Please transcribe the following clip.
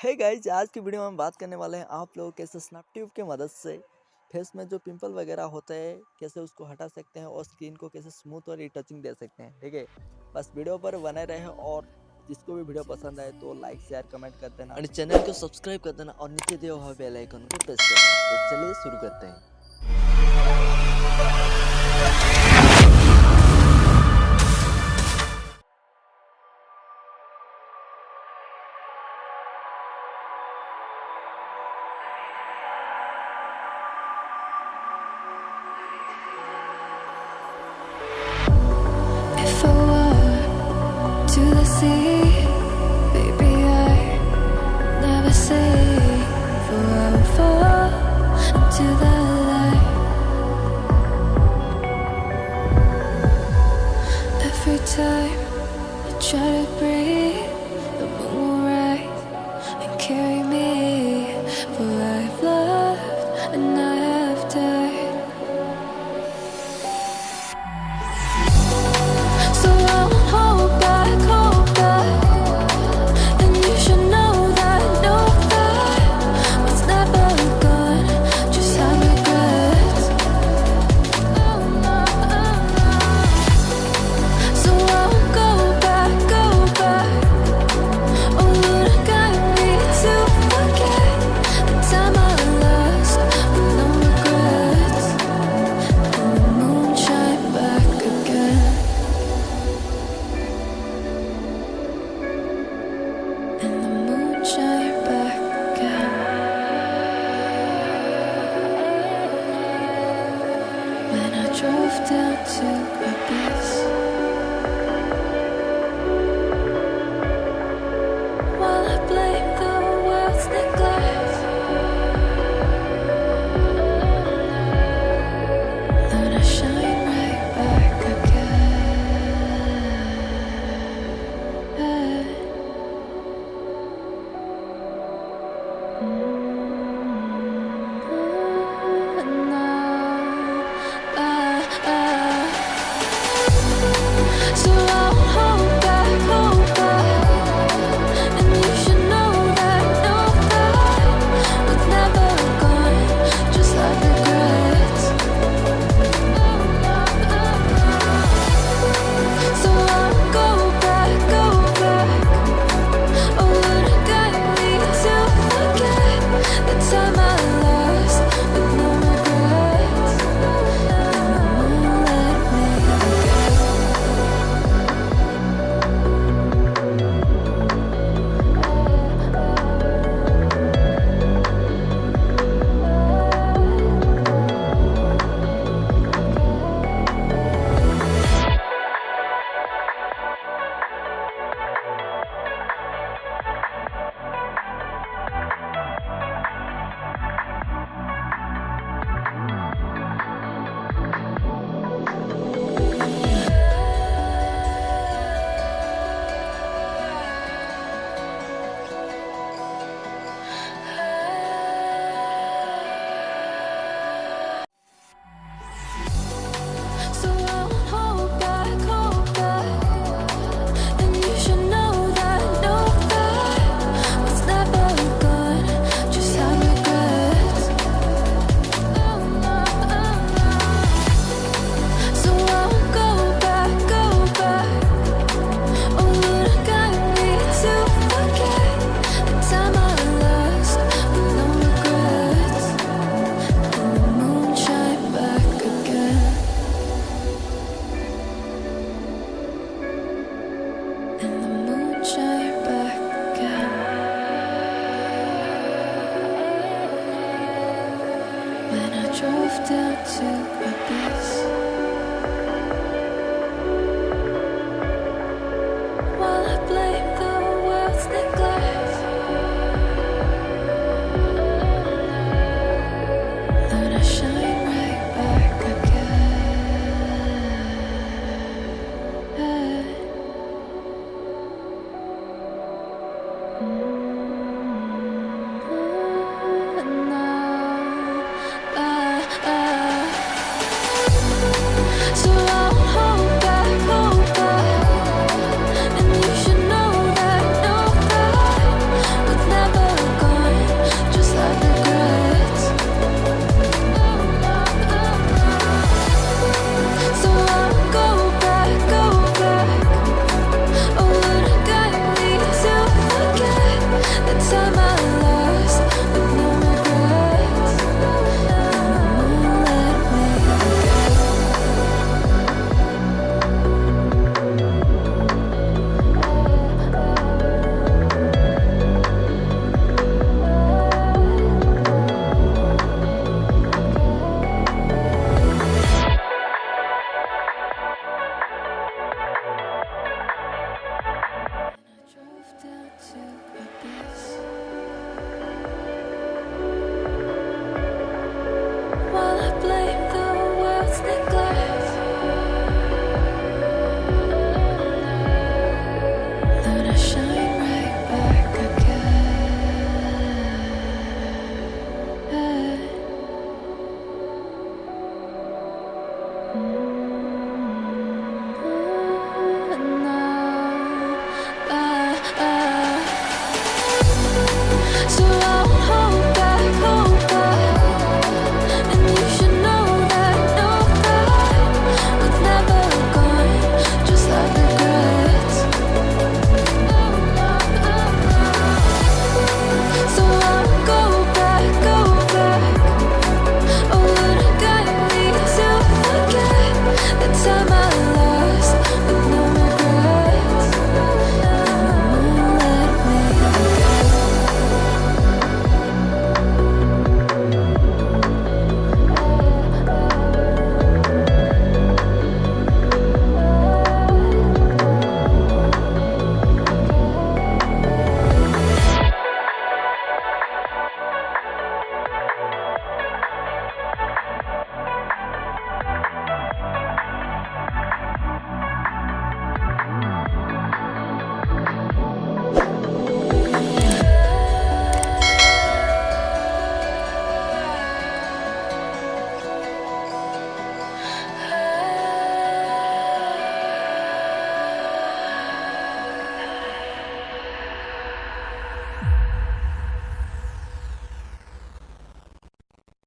Hey guys, आज की video में हम बात करने वाले हैं आप लोग कैसे स्नैप ट्यूब की मदद से फेस में जो पिंपल वगैरह होते हैं कैसे उसको हटा सकते हैं और स्किन को कैसे स्मूथ और रिटचिंग दे सकते हैं। ठीक है, बस वीडियो पर बने रहे और जिसको भी वीडियो पसंद आए तो लाइक शेयर कमेंट कर देना और चैनल को सब्सक्राइब कर देना और नीचे दिया हुआ बेल आइकन को प्रेस कर देना। तो चलिए शुरू करते हैं। If I were to the sea, baby, I'd never say, for I would fall into the light. Every time I try to breathe, the moon will rise and carry me, for I've loved and I have died. So I won't hold back, and you should know that what's never gone, just have regrets. Oh no, so I won't go back. Oh, Lord, guide me to forget the time I lost with no regrets, and the moon shine back again. And the moon shine back again. When I drove down to Abyss, while I blame the world's neglect, then I shine right back again. So I won't hold back, and you should know that what's never gone, just like regrets. So I won't go back. Oh, Lord, guide me to forget the time I lost with no regrets, and the moon let me forget. So I won't hold back, and you should know that what's never gone, just have regrets. So I won't go back. Oh, Lord, guide me to forget the time I lost with no regrets, and the moon shine back again. And the moon shine back again. When I drove down to Abyss,